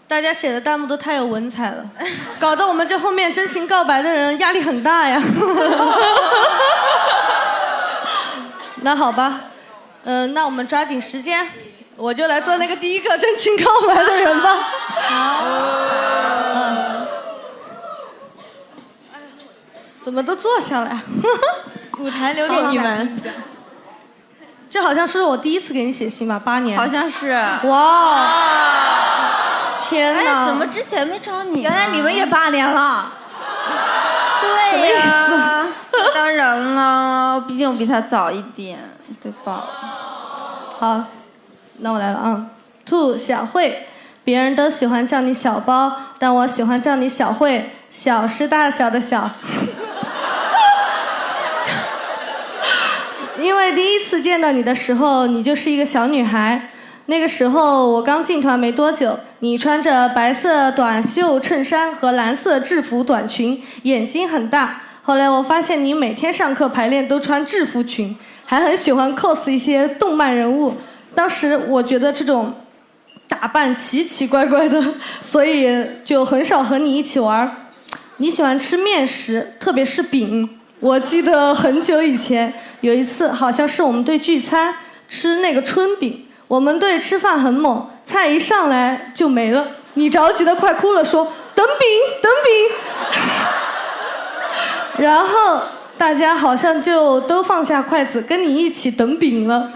大家写的弹幕都太有文采了，搞得我们这后面真情告白的人压力很大呀。那好吧，那我们抓紧时间，我就来做那个第一个真情告白的人吧。好。怎么都坐下来？舞台留给你们。这好像是我第一次给你写信吧？8年。好像是。哇！天哪！哎，怎么之前没找你？原来你们也8年了。对呀。什么意思？当然了，毕竟我比他早一点，对吧？好，那我来了啊。兔小慧，别人都喜欢叫你小包，但我喜欢叫你小慧。小是大小的小。因为第一次见到你的时候，你就是一个小女孩。那个时候我刚进团没多久，你穿着白色短袖衬衫和蓝色制服短裙，眼睛很大。后来我发现你每天上课排练都穿制服裙，还很喜欢 cos 一些动漫人物。当时我觉得这种打扮奇奇怪怪的，所以就很少和你一起玩。你喜欢吃面食，特别是饼。我记得很久以前有一次，好像是我们队聚餐吃那个春饼，我们队吃饭很猛，菜一上来就没了，你着急的快哭了，说等饼等饼。然后大家好像就都放下筷子跟你一起等饼了。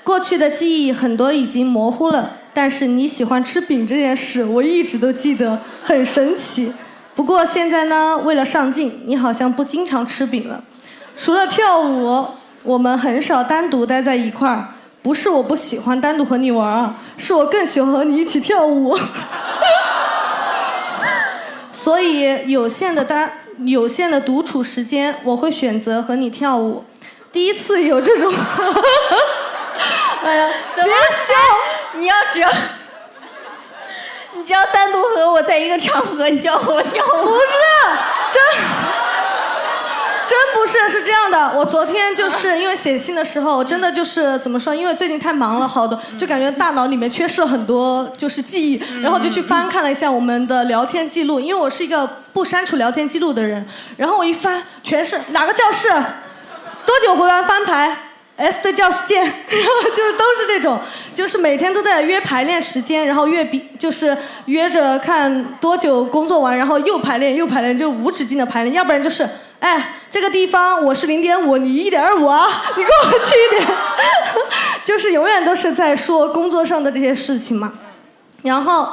过去的记忆很多已经模糊了，但是你喜欢吃饼这件事我一直都记得，很神奇。不过现在呢，为了上镜，你好像不经常吃饼了。除了跳舞，我们很少单独待在一块儿。不是我不喜欢单独和你玩啊，是我更喜欢和你一起跳舞。所以有限的独处时间，我会选择和你跳舞。第一次有这种，哎呀，怎么笑？你只要单独和我在一个场合，你叫我跳舞。不是，真不是，是这样的。我昨天就是因为写信的时候，真的就是怎么说？因为最近太忙了，好多就感觉大脑里面缺失了很多就是记忆，然后就去翻看了一下我们的聊天记录。因为我是一个不删除聊天记录的人，然后我一翻，全是哪个教室，多久回完翻牌。S 队教室见，然后就是都是这种，就是每天都在约排练时间，然后就是约着看多久工作完，然后又排练，就无止境的排练，要不然就是，哎，这个地方我是0.5，你1.25啊，你给我去一点，就是永远都是在说工作上的这些事情嘛。然后，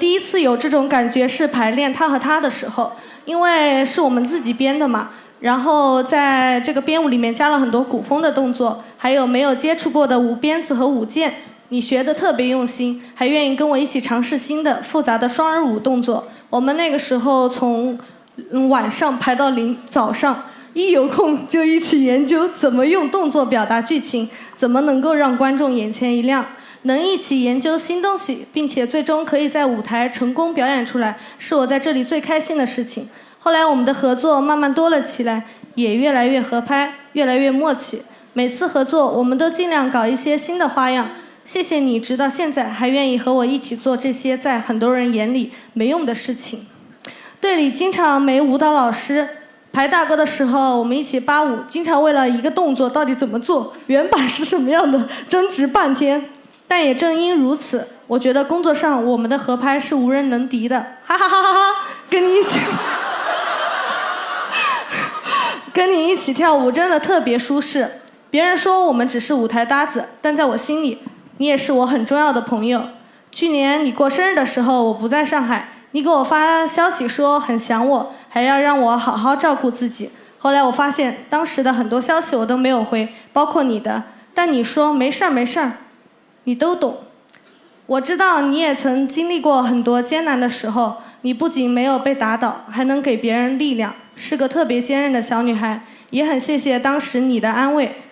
第一次有这种感觉是排练他和他的时候，因为是我们自己编的嘛。然后在这个编舞里面加了很多古风的动作，还有没有接触过的舞鞭子和舞剑，你学得特别用心，还愿意跟我一起尝试新的复杂的双人舞动作。我们那个时候从晚上排到早上，一有空就一起研究怎么用动作表达剧情，怎么能够让观众眼前一亮。能一起研究新东西，并且最终可以在舞台成功表演出来，是我在这里最开心的事情。后来我们的合作慢慢多了起来，也越来越合拍，越来越默契。每次合作我们都尽量搞一些新的花样。谢谢你直到现在还愿意和我一起做这些在很多人眼里没用的事情。队里经常没舞蹈老师，排大歌的时候我们一起扒舞，经常为了一个动作到底怎么做，原版是什么样的争执半天。但也正因如此，我觉得工作上我们的合拍是无人能敌的。哈哈哈哈哈！跟你一起跳舞真的特别舒适。别人说我们只是舞台搭子，但在我心里，你也是我很重要的朋友。去年你过生日的时候，我不在上海，你给我发消息说很想我，还要让我好好照顾自己。后来我发现当时的很多消息我都没有回，包括你的，但你说没事儿没事儿，你都懂。我知道你也曾经历过很多艰难的时候，你不仅没有被打倒，还能给别人力量，是个特别坚韧的小女孩。也很谢谢当时你的安慰。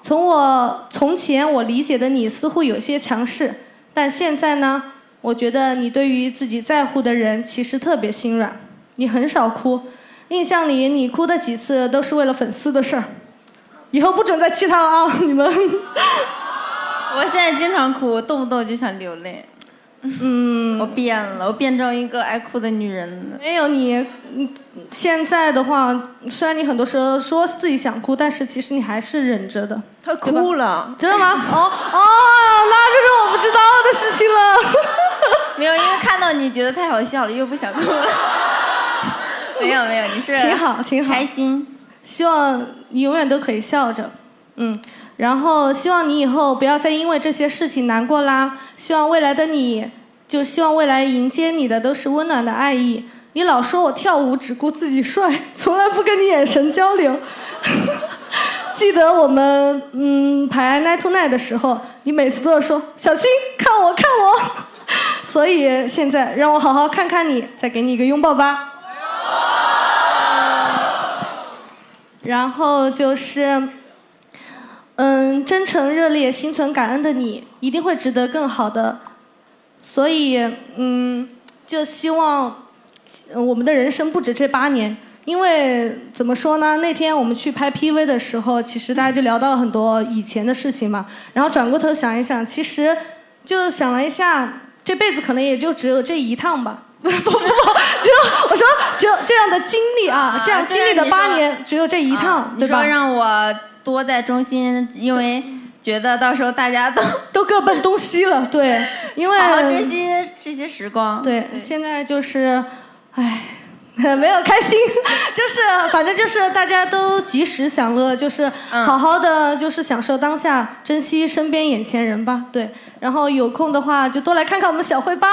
从前我理解的你似乎有些强势，但现在呢，我觉得你对于自己在乎的人其实特别心软。你很少哭，印象里你哭的几次都是为了粉丝的事儿。以后不准再气他了啊，你们。我现在经常哭，动不动就想流泪。我变了，我变成一个爱哭的女人了。没有你，现在的话，虽然你很多时候说自己想哭，但是其实你还是忍着的。他哭了，真的吗？那这是我不知道的事情了。没有，因为看到你觉得太好笑了，又不想哭了。没有，你是挺好，开心。希望你永远都可以笑着，然后希望你以后不要再因为这些事情难过啦。希望未来的你，就希望未来迎接你的都是温暖的爱意。你老说我跳舞只顾自己帅，从来不跟你眼神交流。记得我们排 Night to Night 的时候，你每次都要说小青看我看我。所以现在让我好好看看你，再给你一个拥抱吧。然后就是真诚热烈心存感恩的你一定会值得更好的。所以就希望我们的人生不止这8年。因为怎么说呢，那天我们去拍 PV 的时候，其实大家就聊到了很多以前的事情嘛，然后转过头想一想，其实就想了一下，这辈子可能也就只有这一趟吧。不，我说只有这样的经历啊，这样经历的8年只有这一趟，对吧？你说让我多在中心，因为觉得到时候大家都各奔东西了，对，因为好好珍惜这些时光。对，现在就是，没有开心，就是反正就是大家都及时享乐，就是好好的就是享受当下，珍惜身边眼前人吧。对，然后有空的话就多来看看我们小慧吧。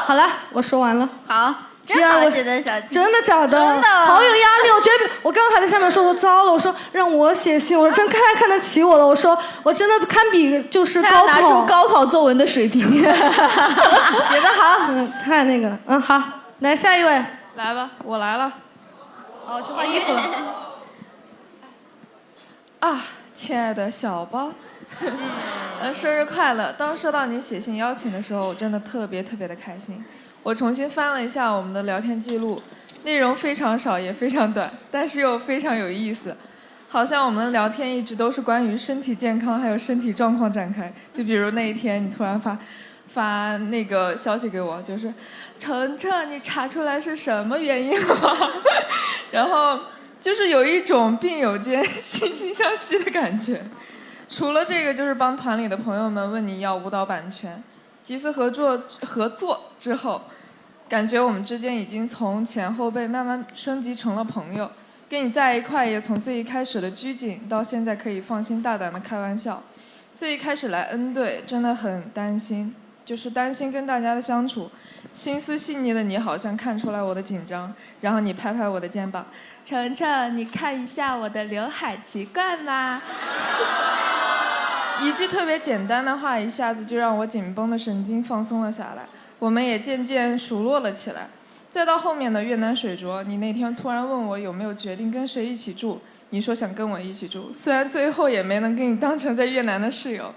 好了，我说完了。好，真好写的小青。真的假的？真的。好有压力，我觉得我刚刚还在下面说，我糟了，我说让我写信，我说真太看得起我了，我说我真的堪比就是高考。拿出高考作文的水平。写得好，太那个了。好，来下一位。来吧，我来了。哦，去换衣服了。啊，亲爱的小包。生日快乐！当收到你写信邀请的时候，我真的特别的开心。我重新翻了一下我们的聊天记录，内容非常少也非常短，但是又非常有意思。好像我们的聊天一直都是关于身体健康还有身体状况展开。就比如那一天你突然发那个消息给我，就是程程，你查出来是什么原因了吗？然后就是有一种病友间惺惺相惜的感觉。除了这个，就是帮团里的朋友们问你要舞蹈版权。几次合作之后，感觉我们之间已经从前后辈慢慢升级成了朋友。跟你在一块，也从最一开始的拘谨，到现在可以放心大胆的开玩笑。最一开始来N队，真的很担心，就是担心跟大家的相处。心思细腻的你好像看出来我的紧张，然后你拍拍我的肩膀，程程，你看一下我的刘海奇怪吗？一句特别简单的话，一下子就让我紧绷的神经放松了下来。我们也渐渐熟络了起来。再到后面的越南水着，你那天突然问我有没有决定跟谁一起住，你说想跟我一起住，虽然最后也没能跟你当成在越南的室友，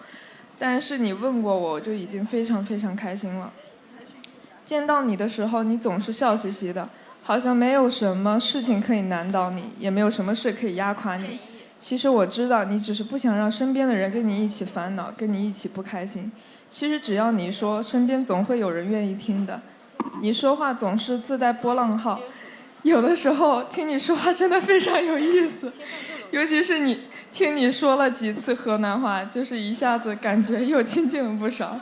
但是你问过我就已经非常开心了。见到你的时候，你总是笑嘻嘻的，好像没有什么事情可以难倒你，也没有什么事可以压垮你。其实我知道你只是不想让身边的人跟你一起烦恼，跟你一起不开心。其实只要你说，身边总会有人愿意听的。你说话总是自带波浪号，有的时候听你说话真的非常有意思，尤其是听你说了几次河南话，就是一下子感觉又亲近了不少。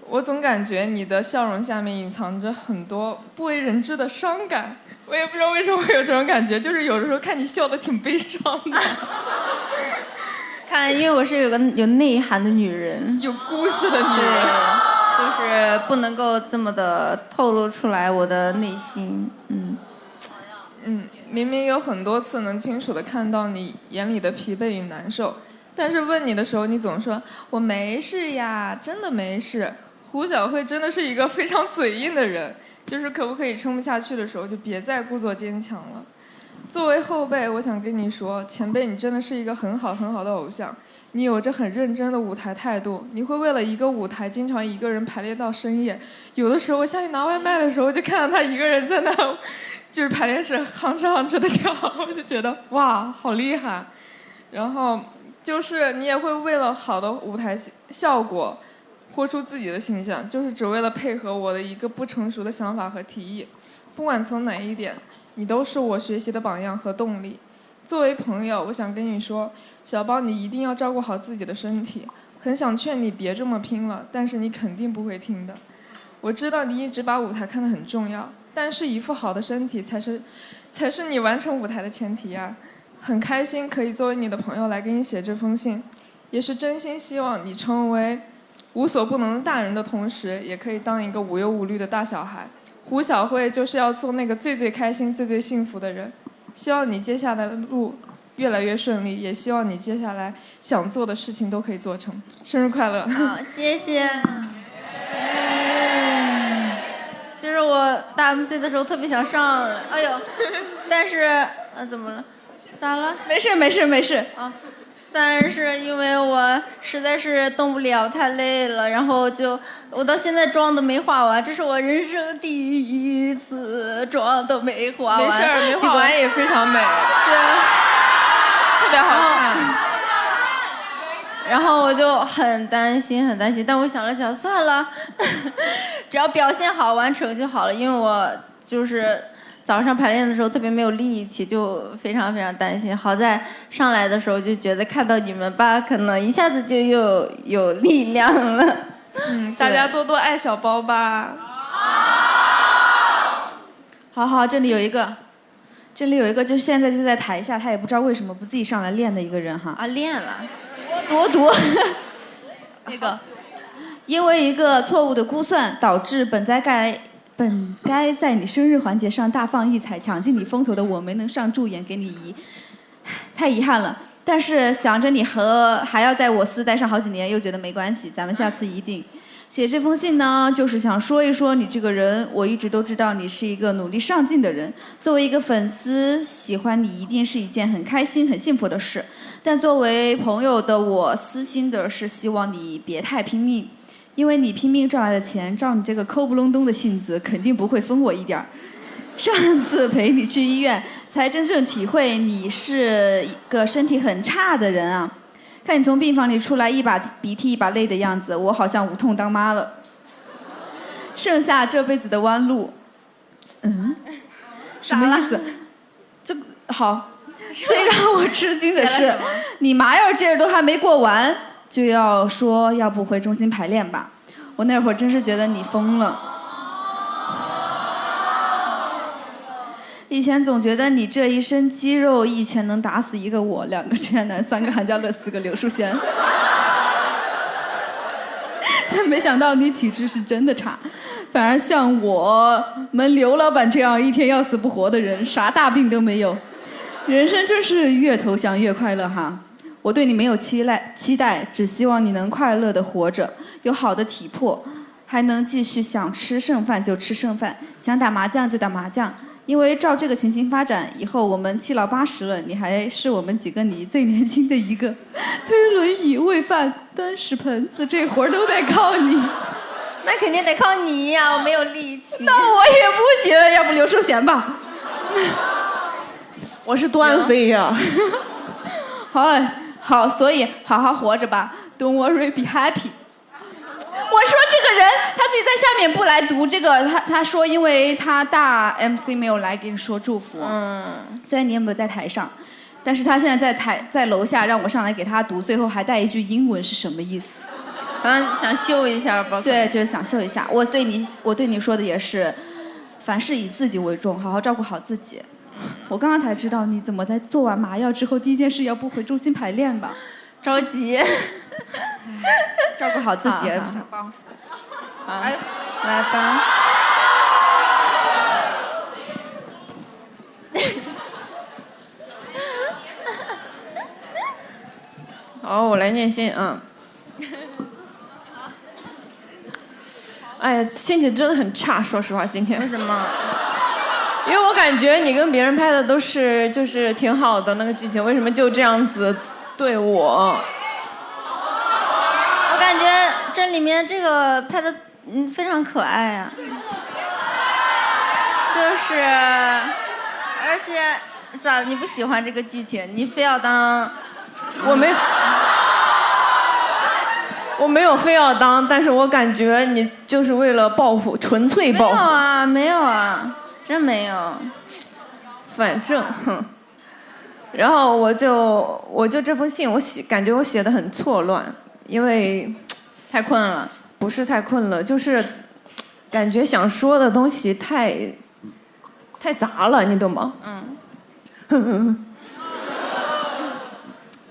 我总感觉你的笑容下面隐藏着很多不为人知的伤感，我也不知道为什么会有这种感觉，就是有的时候看你笑得挺悲伤的。看来因为我是有内涵的女人，有故事的女人，就是不能够这么的透露出来我的内心。明明有很多次能清楚地看到你眼里的疲惫与难受，但是问你的时候你总说我没事呀，真的没事。胡小慧真的是一个非常嘴硬的人，就是可不可以撑不下去的时候就别再故作坚强了。作为后辈，我想跟你说，前辈你真的是一个很好的偶像，你有着很认真的舞台态度，你会为了一个舞台经常一个人排练到深夜，有的时候我下去拿外卖的时候就看到他一个人在那就是排练室哼哧的跳，我就觉得哇好厉害。然后就是你也会为了好的舞台效果活出自己的形象，就是只为了配合我的一个不成熟的想法和提议。不管从哪一点，你都是我学习的榜样和动力。作为朋友，我想跟你说，小包，你一定要照顾好自己的身体。很想劝你别这么拼了，但是你肯定不会听的。我知道你一直把舞台看得很重要，但是一副好的身体才是你完成舞台的前提啊。很开心可以作为你的朋友来给你写这封信，也是真心希望你成为无所不能的大人的同时，也可以当一个无忧无虑的大小孩。胡小慧就是要做那个最最开心、最最幸福的人。希望你接下来的路越来越顺利，也希望你接下来想做的事情都可以做成。生日快乐！好，谢谢。其实我大 MC 的时候特别想上，哎呦，但是怎么了？咋了？没事没事没事啊。但是因为我实在是动不了，太累了，然后我到现在妆都没化完，这是我人生第一次妆都没化完。没事儿，没化完也非常美，特别好看。然后我就很担心，但我想了想，算了，只要表现好，完成就好了。因为我就是早上排练的时候特别没有力气，就非常非常担心。好在上来的时候就觉得看到你们吧，可能一下子就又有力量了。大家多多爱小包吧。好，这里有一个，就是现在就在台下，他也不知道为什么不自己上来练的一个人哈。啊，练了。读那个，因为一个错误的估算，导致本该在你生日环节上大放异彩、抢尽你风头的我没能上驻演，给你太遗憾了。但是想着你还要在我司待上好几年，又觉得没关系，咱们下次一定。写这封信呢，就是想说一说你这个人。我一直都知道你是一个努力上进的人，作为一个粉丝，喜欢你一定是一件很开心、很幸福的事。但作为朋友的我，私心的是希望你别太拼命，因为你拼命赚来的钱，照你这个抠不隆咚的性子，肯定不会分我一点儿。上次陪你去医院，才真正体会你是一个身体很差的人啊。看你从病房里出来，一把鼻涕一把泪的样子，我好像无痛当妈了。剩下这辈子的弯路，什么意思？这好。最让我吃惊的是，你麻药劲儿都还没过完，就要说要不回重新排练吧。我那会儿真是觉得你疯了。以前总觉得你这一身肌肉一拳能打死一个我，2个陈彦南，3个韩家乐，4个刘淑贤。但没想到你体质是真的差，反而像我们刘老板这样一天要死不活的人，啥大病都没有。人生真是越投降越快乐哈！我对你没有期待，只希望你能快乐的活着，有好的体魄，还能继续想吃剩饭就吃剩饭，想打麻将就打麻将。因为照这个情形发展，以后我们7老80了，你还是我们几个里最年轻的一个。推轮椅、喂饭、端屎盆子，这活儿都得靠你。那肯定得靠你呀，我没有力气。那我也不行，要不刘淑贤吧？我是段飞呀。好，所以好好活着吧 ，Don't worry, be happy。我说这个人他自己在下面不来读这个，他说因为他大 MC 没有来给你说祝福。虽然你也没有在台上，但是他现在在楼下让我上来给他读，最后还带一句英文是什么意思？想秀一下吧。对，就是想秀一下。我对你说的也是，凡事以自己为重，好好照顾好自己。我刚刚才知道你怎么在做完麻药之后第一件事要不回重新排练吧？着急。照顾好自己，小包。哎，来吧。好，我来念信啊。哎呀，心情真的很差，说实话，今天。为什么？因为我感觉你跟别人拍的都是就是挺好的那个剧情，为什么就这样子对我？我感觉这里面这个拍的非常可爱啊，就是而且咋你不喜欢这个剧情，你非要当我没。我没有非要当，但是我感觉你就是为了报复，纯粹报复。没有啊，没有啊，真没有。反正，然后我就这封信，感觉我写的很错乱，因为太困了。不是太困了，就是感觉想说的东西太杂了，你懂吗？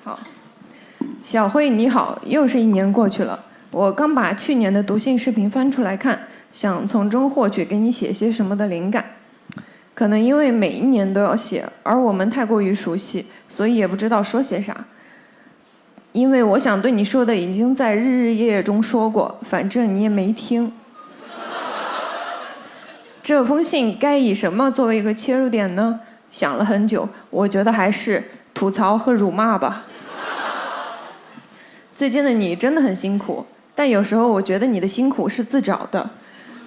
好，小慧你好，又是1年过去了，我刚把去年的读信视频翻出来看，想从中获取给你写些什么的灵感。可能因为每一年都要写，而我们太过于熟悉，所以也不知道说些啥。因为我想对你说的已经在日日夜夜中说过，反正你也没听。这封信该以什么作为一个切入点呢？想了很久，我觉得还是吐槽和辱骂吧。最近的你真的很辛苦，但有时候我觉得你的辛苦是自找的，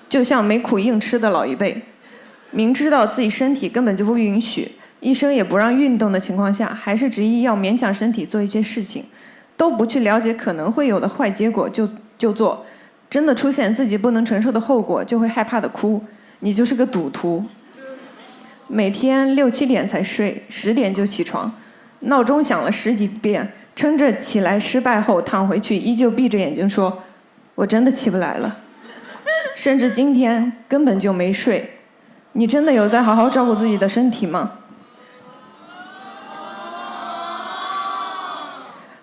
就像没苦硬吃的老一辈，明知道自己身体根本就不允许，医生也不让运动的情况下，还是执意要勉强身体做一些事情，都不去了解可能会有的坏结果就做，真的出现自己不能承受的后果，就会害怕的哭。你就是个赌徒，每天6、7点才睡，10点就起床，闹钟响了10几遍，撑着起来失败后躺回去，依旧闭着眼睛说：“我真的起不来了。”甚至今天根本就没睡。你真的有在好好照顾自己的身体吗？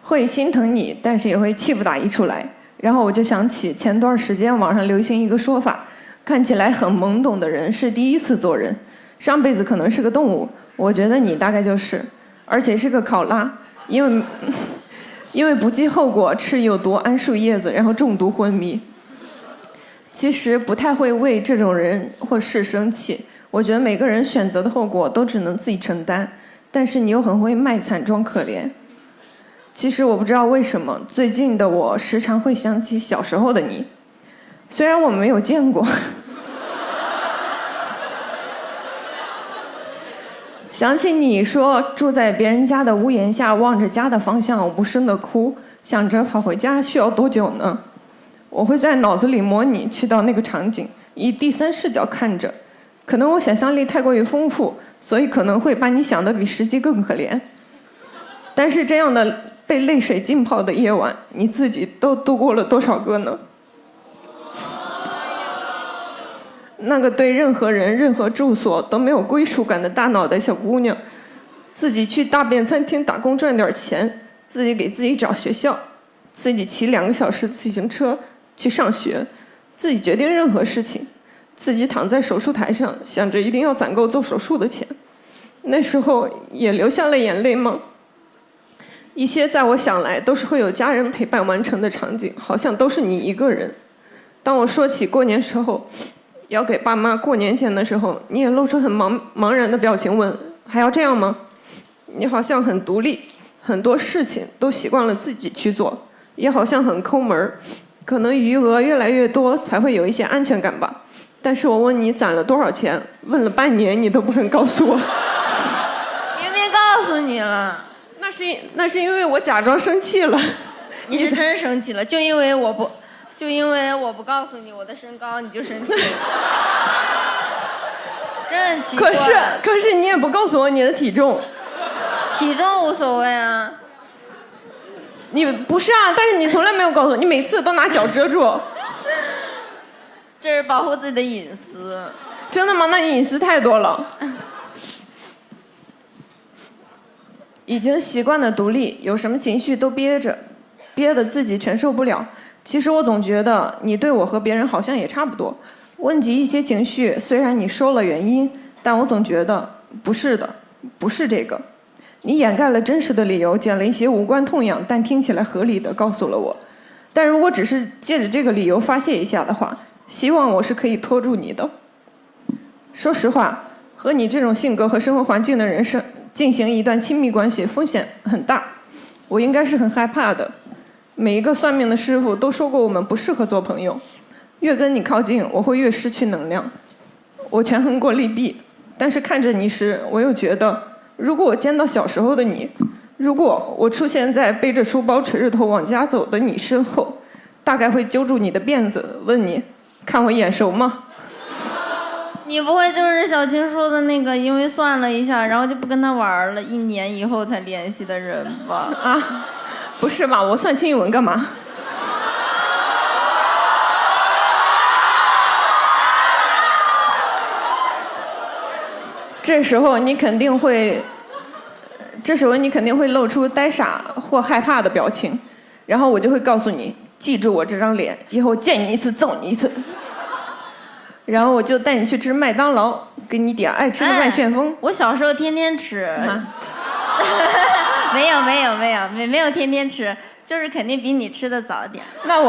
会心疼你，但是也会气不打一处来。然后我就想起前段时间网上流行一个说法，看起来很懵懂的人是第一次做人，上辈子可能是个动物。我觉得你大概就是，而且是个考拉，因为不计后果吃有毒桉树叶子，然后中毒昏迷。其实不太会为这种人或事生气，我觉得每个人选择的后果都只能自己承担，但是你又很会卖惨装可怜。其实我不知道为什么，最近的我时常会想起小时候的你，虽然我们没有见过。想起你说住在别人家的屋檐下，望着家的方向无声的哭，想着跑回家需要多久呢？我会在脑子里模拟去到那个场景，以第3视角看着。可能我想象力太过于丰富，所以可能会把你想得比实际更可怜。但是这样的被泪水浸泡的夜晚，你自己都度过了多少个呢？那个对任何人、任何住所都没有归属感的大脑袋小姑娘，自己去大便餐厅打工赚点钱，自己给自己找学校，自己骑2个小时自行车去上学，自己决定任何事情，自己躺在手术台上想着一定要攒够做手术的钱。那时候也流下了眼泪吗？一些在我想来都是会有家人陪伴完成的场景，好像都是你一个人。当我说起过年时候要给爸妈过年前的时候，你也露出很茫然的表情问：“还要这样吗？”你好像很独立，很多事情都习惯了自己去做，也好像很抠门，可能余额越来越多才会有一些安全感吧。但是我问你攒了多少钱，问了半年你都不肯告诉我。明明告诉你了。那是因为我假装生气了。你是真生气了，就因为我不告诉你我的身高，你就生气了。真奇怪。可是你也不告诉我你的体重。体重无所谓啊。你不是啊，但是你从来没有告诉我，你每次都拿脚遮住。这是保护自己的隐私。真的吗？那你隐私太多了。已经习惯了独立，有什么情绪都憋着，憋得自己承受不了。其实我总觉得你对我和别人好像也差不多。问及一些情绪，虽然你说了原因，但我总觉得不是的，不是这个。你掩盖了真实的理由，捡了一些无关痛痒但听起来合理的告诉了我。但如果只是借着这个理由发泄一下的话，希望我是可以拖住你的。说实话，和你这种性格和生活环境的人进行一段亲密关系风险很大，我应该是很害怕的。每一个算命的师傅都说过我们不适合做朋友，越跟你靠近我会越失去能量。我权衡过利弊，但是看着你时我又觉得，如果我见到小时候的你，如果我出现在背着书包垂着头往家走的你身后，大概会揪住你的辫子，问你，看我眼熟吗？你不会就是小青说的那个，因为算了一下，然后就不跟他玩了，1年以后才联系的人吧？啊，不是吧？我算亲吻干嘛？这时候你肯定会露出呆傻或害怕的表情，然后我就会告诉你，记住我这张脸，以后见你一次揍你一次。然后我就带你去吃麦当劳，给你点爱吃的麦旋风。我小时候天天吃，没有天天吃，就是肯定比你吃的早点。那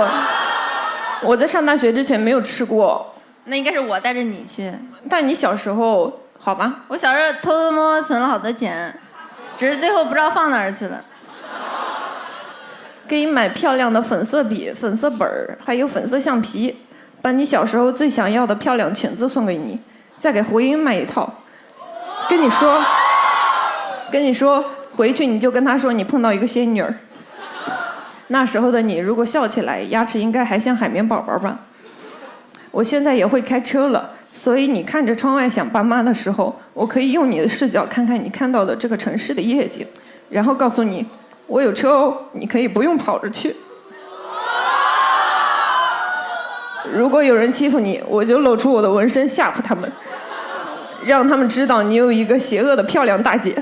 我在上大学之前没有吃过。那应该是我带着你去。但你小时候好吧？我小时候偷偷摸摸存了好多钱，只是最后不知道放哪儿去了。给你买漂亮的粉色笔、粉色本儿，还有粉色橡皮，把你小时候最想要的漂亮裙子送给你，再给胡云买一套。跟你说，回去你就跟他说你碰到一个仙女儿。那时候的你如果笑起来，牙齿应该还像海绵宝宝吧？我现在也会开车了，所以你看着窗外想爸妈的时候，我可以用你的视角看看你看到的这个城市的夜景，然后告诉你，我有车哦，你可以不用跑着去。如果有人欺负你，我就露出我的纹身吓唬他们，让他们知道你有一个邪恶的漂亮大姐。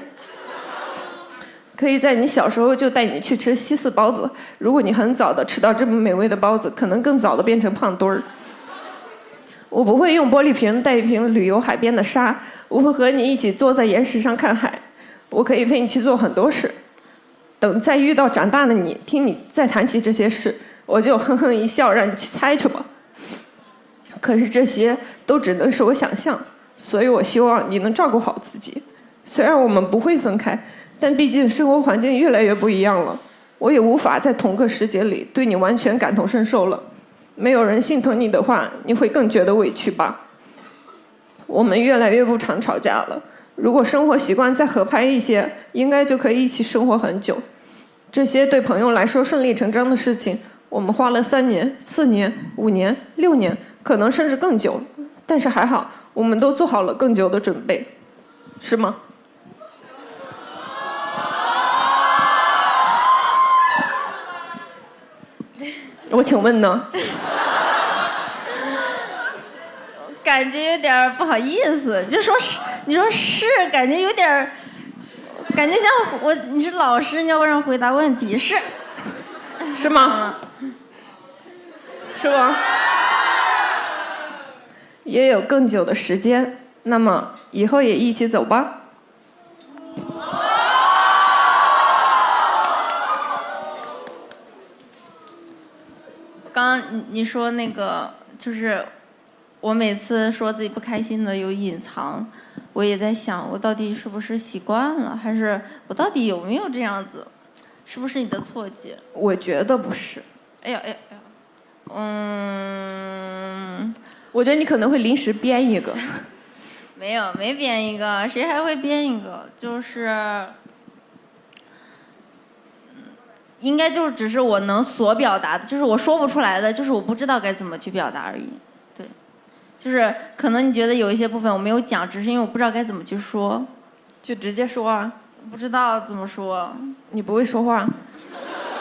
可以在你小时候就带你去吃西四包子，如果你很早的吃到这么美味的包子，可能更早的变成胖墩儿。我不会用玻璃瓶带一瓶旅游海边的沙，我会和你一起坐在岩石上看海，我可以陪你去做很多事。等再遇到长大的你，听你再谈起这些事，我就哼哼一笑，让你去猜去吧。可是这些都只能是我想象，所以我希望你能照顾好自己。虽然我们不会分开，但毕竟生活环境越来越不一样了，我也无法在同个世界里对你完全感同身受了。没有人心疼你的话，你会更觉得委屈吧。我们越来越不常吵架了，如果生活习惯再合拍一些，应该就可以一起生活很久。这些对朋友来说顺理成章的事情，我们花了3年、4年、5年、6年，可能甚至更久，但是还好，我们都做好了更久的准备，是吗？我请问呢？感觉有点不好意思，就说是，你说是，感觉有点，感觉像我，你是老师，你要让回答问题，是吗？是吗？也有更久的时间，那么以后也一起走吧。刚刚你说那个，就是我每次说自己不开心的有隐藏，我也在想，我到底是不是习惯了，还是我到底有没有这样子？是不是你的错觉？我觉得不是。哎呀，我觉得你可能会临时编一个。没编一个，谁还会编一个？就是。应该就只是我能所表达的，就是我说不出来的，就是我不知道该怎么去表达而已。对，就是可能你觉得有一些部分我没有讲，只是因为我不知道该怎么去说，就直接说啊。不知道怎么说。你不会说话？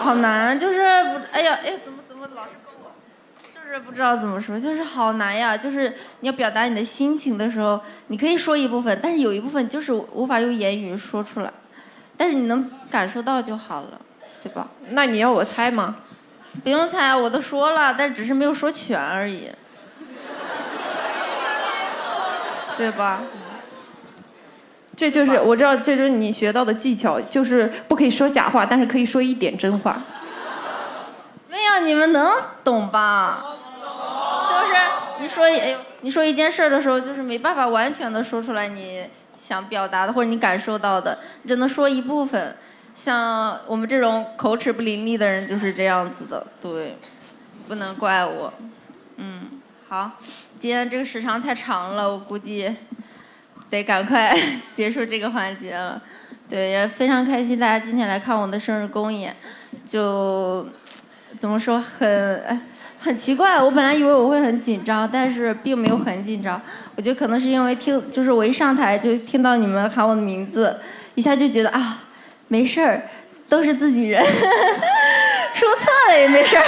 好难，就是哎呀，怎么老是跟我，就是不知道怎么说，就是好难呀。就是你要表达你的心情的时候，你可以说一部分，但是有一部分就是无法用言语说出来，但是你能感受到就好了。对吧？那你要我猜吗？不用猜，我都说了，但只是没有说全而已，对吧？这就是我知道，这就是你学到的技巧，就是不可以说假话，但是可以说一点真话。没有，你们能懂吧？就是你说一件事的时候，就是没办法完全的说出来你想表达的或者你感受到的，你只能说一部分。像我们这种口齿不伶俐的人就是这样子的，对，不能怪我。好，今天这个时长太长了，我估计得赶快结束这个环节了。对，也非常开心大家今天来看我的生日公演，就怎么说很奇怪，我本来以为我会很紧张，但是并没有很紧张。我觉得可能是因为就是我一上台就听到你们喊我的名字，一下就觉得啊，没事儿，都是自己人，说错了也没事儿，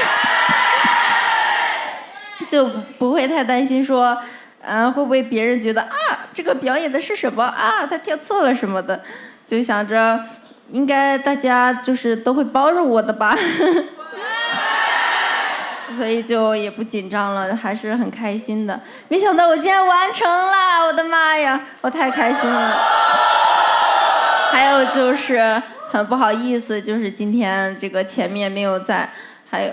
就不会太担心说，会不会别人觉得啊，这个表演的是什么啊，他跳错了什么的，就想着应该大家就是都会包容我的吧。所以就也不紧张了，还是很开心的。没想到我竟然完成了，我的妈呀，我太开心了。还有就是很不好意思，就是今天这个前面没有在。还有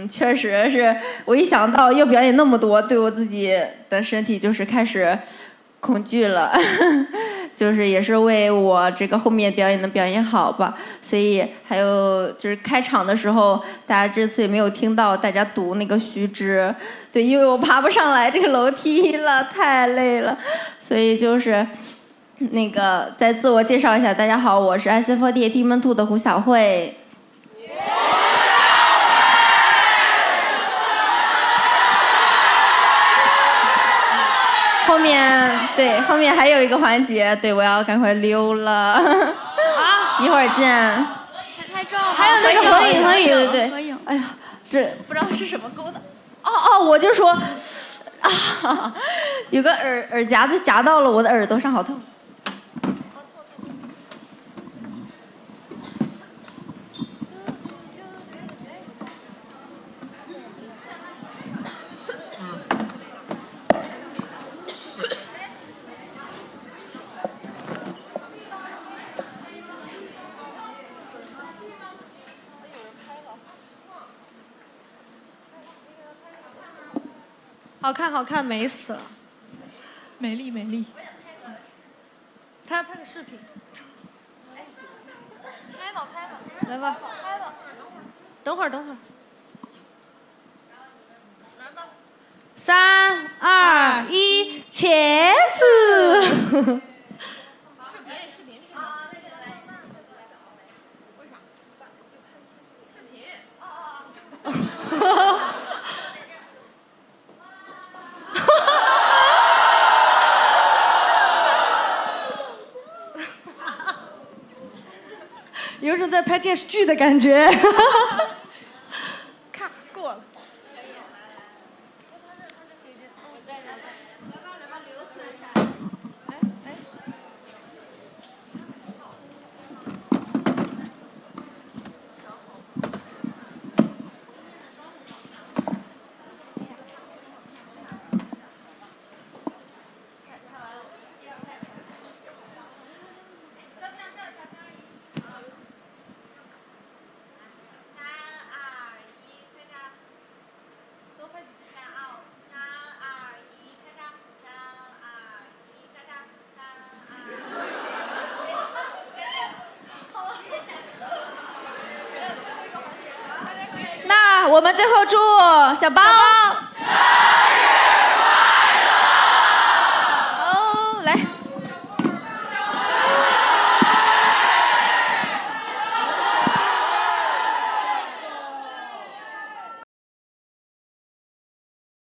确实是我一想到要表演那么多，对我自己的身体就是开始恐惧了。就是也是为我这个后面表演能表演好吧，所以还有就是开场的时候，大家这次也没有听到大家读那个须知，对，因为我爬不上来这个楼梯了，太累了，所以就是那个再自我介绍一下，大家好，我是 SF48 Demon2的胡小慧。后面还有一个环节，对，我要赶快溜了，啊，一会儿见。拍照吗？还有那个合影，对，合影。哎呀，这不知道是什么勾的，我就说，啊，有个耳夹子夹到了我的耳朵上，好痛。好看好看，美死了，美丽美丽。他要拍个视频，拍吧，来吧，拍吧。等会儿，3、2、1，茄子。有种在拍电视剧的感觉。看过了。那我们最后祝小包